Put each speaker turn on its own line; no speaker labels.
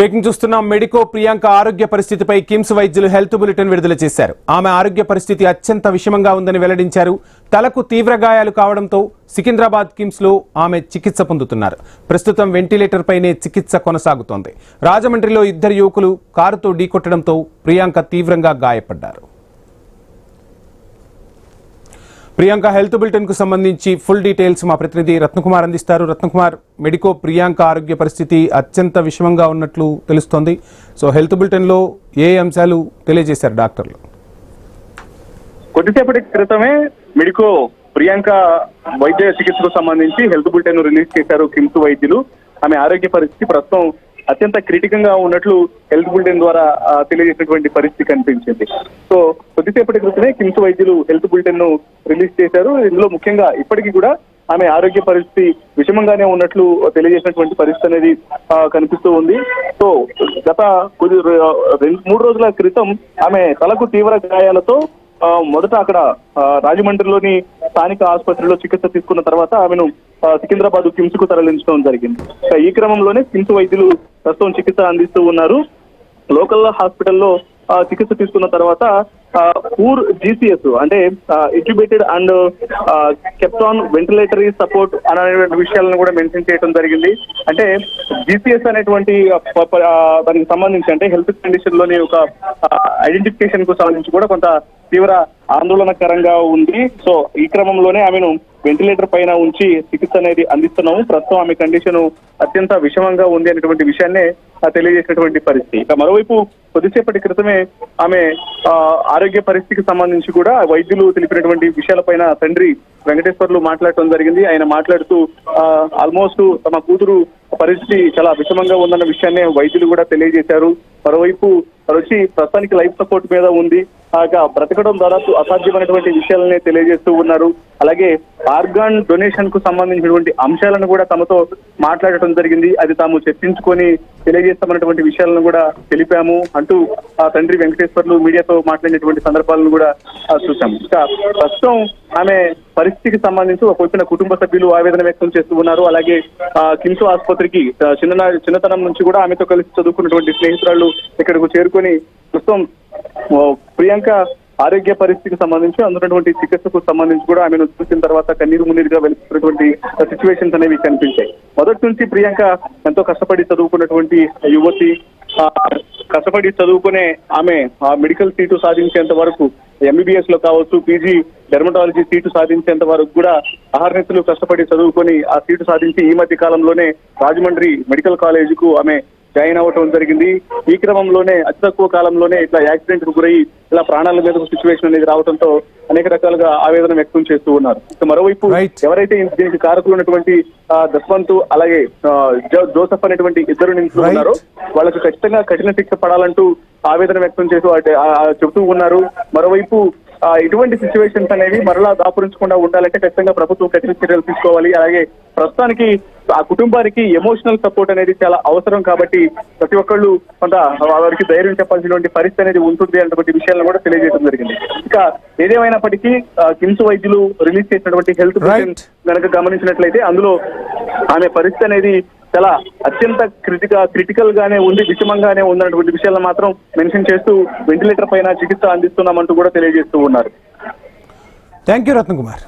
Breaking చూస్తున్నాం. Medico Priyanka ఆరోగ్య పరిస్థితిపై కిమ్స్ వైద్యులు హెల్త్ బులెటిన్ విడుదల చేశారు. ఆమె ఆరోగ్య పరిస్థితి అత్యంత విషమంగా ఉందని వెల్లడించారు. తలకు తీవ్ర గాయాలు కావడంతో సికింద్రాబాద్ కిమ్స్ లో ఆమె చికిత్స పొందుతున్నారు. ప్రస్తుతం వెంటిలేటర్ పైనే చికిత్స కొనసాగుతోంది. రాజమండ్రిలో ఇద్దరు యువకులు కారుతో ఢీకొట్టడంతో ప్రియాంక తీవ్రంగా గాయపడ్డారు. ప్రియాంక హెల్త్ బులెటిన్ కు సంబంధించి ఫుల్ డీటెయిల్స్ మా ప్రతినిధి రత్నకుమార్ అందిస్తారు. రత్నకుమార్, మెడికో ప్రియాంక ఆరోగ్య పరిస్థితి అత్యంత విషమంగా ఉన్నట్లు తెలుస్తోంది. సో హెల్త్ బులెటిన్ లో ఏ అంశాలు తెలియజేశారు డాక్టర్లు?
కొద్దిసేపటి క్రితమే మెడికో ప్రియాంక వైద్య చికిత్సకు సంబంధించి హెల్త్ బులెటిన్ రిలీజ్ చేశారు కిమ్స్ వైద్యులు. ఆమె ఆరోగ్య పరిస్థితి ప్రస్తుతం అత్యంత క్రిటికంగా ఉన్నట్లు హెల్త్ బులెటిన్ ద్వారా తెలియజేసినటువంటి పరిస్థితి కనిపించింది. సో కొద్దిసేపటి క్రితమే కిమ్స్ వైద్యులు హెల్త్ బులెటిన్ ను రిలీజ్ చేశారు. ఇందులో ముఖ్యంగా ఇప్పటికీ కూడా ఆమె ఆరోగ్య పరిస్థితి విషమంగానే ఉన్నట్లు తెలియజేసినటువంటి పరిస్థితి అనేది కనిపిస్తూ ఉంది. సో గత 2-3 రోజుల క్రితం ఆమె తలకు తీవ్ర గాయాలతో మొదట అక్కడ రాజమండ్రిలోని స్థానిక ఆసుపత్రిలో చికిత్స తీసుకున్న తర్వాత ఆమెను సికింద్రాబాద్ కిమ్స్ కు తరలించడం జరిగింది. ఈ క్రమంలోనే కిమ్స్ వైద్యులు ప్రస్తుతం చికిత్స అందిస్తూ ఉన్నారు. లోకల్ హాస్పిటల్లో చికిత్స తీసుకున్న తర్వాత పూర్ జీసీఎస్ అంటే incubated and kept on ventilatory support అనే విషయాలను కూడా మెన్షన్ చేయడం జరిగింది. అంటే జీసీఎస్ అనేటువంటి దానికి సంబంధించి అంటే హెల్త్ కండిషన్ లోని ఒక ఐడెంటిఫికేషన్ కు సంబంధించి కూడా కొంత తీవ్ర ఆందోళనకరంగా ఉంది. సో ఈ క్రమంలోనే ఆమెను వెంటిలేటర్ పైన ఉంచి చికిత్స అనేది అందిస్తున్నాము. ప్రస్తుతం ఆమె కండిషన్ అత్యంత విషమంగా ఉంది అనేటువంటి విషయాన్నే తెలియజేసినటువంటి పరిస్థితి. ఇక మరోవైపు కొద్దిసేపటి క్రితమే ఆమె ఆరోగ్య పరిస్థితికి సంబంధించి కూడా వైద్యులు తెలిపినటువంటి విషయాలపైన తండ్రి వెంకటేశ్వర్లు మాట్లాడటం జరిగింది. ఆయన మాట్లాడుతూ ఆల్మోస్ట్ తమ కూతురు పరిస్థితి చాలా విషమంగా ఉందన్న విషయాన్ని వైద్యులు కూడా తెలియజేశారు. మరోవైపు వచ్చి ప్రస్తుతానికి లైఫ్ సపోర్ట్ మీద ఉంది. బ్రతకడం దాదాపు అసాధ్యమైనటువంటి విషయాలనే తెలియజేస్తూ ఉన్నారు. అలాగే ఆర్గాన్ డొనేషన్ కు సంబంధించినటువంటి అంశాలను కూడా తమతో మాట్లాడటం జరిగింది. అది తాము చర్చించుకొని తెలియజేస్తామన్నటువంటి విషయాలను కూడా తెలిపాము అంటూ తండ్రి వెంకటేశ్వర్లు మీడియాతో మాట్లాడినటువంటి సందర్భాలను కూడా చూసాము. ఇంకా ప్రస్తుతం ఆమె పరిస్థితికి సంబంధించి ఒకవైపున కుటుంబ సభ్యులు ఆవేదన వ్యక్తం చేస్తూ ఉన్నారు. అలాగే కిమ్స్ ఆసుపత్రికి చిన్నతనం నుంచి కూడా ఆమెతో కలిసి చదువుకున్నటువంటి స్నేహితురాళ్ళు ఇక్కడకు చేరుకొని ప్రస్తుతం ప్రియాంక ఆరోగ్య పరిస్థితికి సంబంధించి అందుతున్నటువంటి చికిత్సకు సంబంధించి కూడా ఆమెను చూసిన తర్వాత కన్నీరు మున్నీరుగా వెళ్తున్నటువంటి సిచ్యువేషన్స్ అనేవి కనిపించాయి. మొదటి నుంచి ప్రియాంక ఎంతో కష్టపడి చదువుకున్నటువంటి యువతి, కష్టపడి చదువుకునే ఆమె మెడికల్ సీటు సాధించేంత వరకు ఎంబీబీఎస్ లో కావచ్చు, పీజీ డెర్మటాలజీ సీటు సాధించేంత వరకు కూడా అహర్నిశలు కష్టపడి చదువుకొని ఆ సీటు సాధించి ఈ మధ్య కాలంలోనే రాజమండ్రి మెడికల్ కాలేజ్ కు ఆమె జాయిన్ అవ్వటం జరిగింది. ఈ క్రమంలోనే అతి తక్కువ కాలంలోనే ఇట్లా యాక్సిడెంట్ కు గురై ఇలా ప్రాణాల మీద సిచ్యువేషన్ అనేది రావడంతో అనేక రకాలుగా ఆవేదన వ్యక్తం చేస్తూ ఉన్నారు. మరోవైపు ఎవరైతే దీనికి కారకులు ఉన్నటువంటి దస్వంత్ అలాగే జోసెఫ్ అనేటువంటి ఇద్దరు నిందితులు ఉన్నారో వాళ్ళకు ఖచ్చితంగా కఠిన శిక్ష పడాలంటూ ఆవేదన వ్యక్తం చేస్తూ చెబుతూ ఉన్నారు. మరోవైపు ఇటువంటి సిచ్యువేషన్స్ అనేవి మరలా దాపురించకుండా ఉండాలంటే ఖచ్చితంగా ప్రభుత్వం కఠిన చర్యలు తీసుకోవాలి. అలాగే ప్రస్తుతానికి ఆ కుటుంబానికి ఎమోషనల్ సపోర్ట్ అనేది చాలా అవసరం కాబట్టి ప్రతి ఒక్కళ్ళు కొంత వారికి ధైర్యం చెప్పాల్సినటువంటి పరిస్థితి అనేది ఉంటుంది అనేటువంటి విషయాలను కూడా తెలియజేయడం జరిగింది. ఇంకా ఏదేమైనప్పటికీ కిమ్స్ వైద్యులు రిలీజ్ చేసినటువంటి హెల్త్ బులెటిన్ కనుక గమనించినట్లయితే అందులో ఆమె పరిస్థితి అనేది చాలా అత్యంత క్రిటికల్ గానే ఉంది, విషమంగానే ఉందన్నటువంటి విషయాలను మాత్రం మెన్షన్ చేస్తూ వెంటిలేటర్ పైన చికిత్స అందిస్తున్నామంటూ కూడా తెలియజేస్తూ ఉన్నారు.
Thank you Ratnakumar.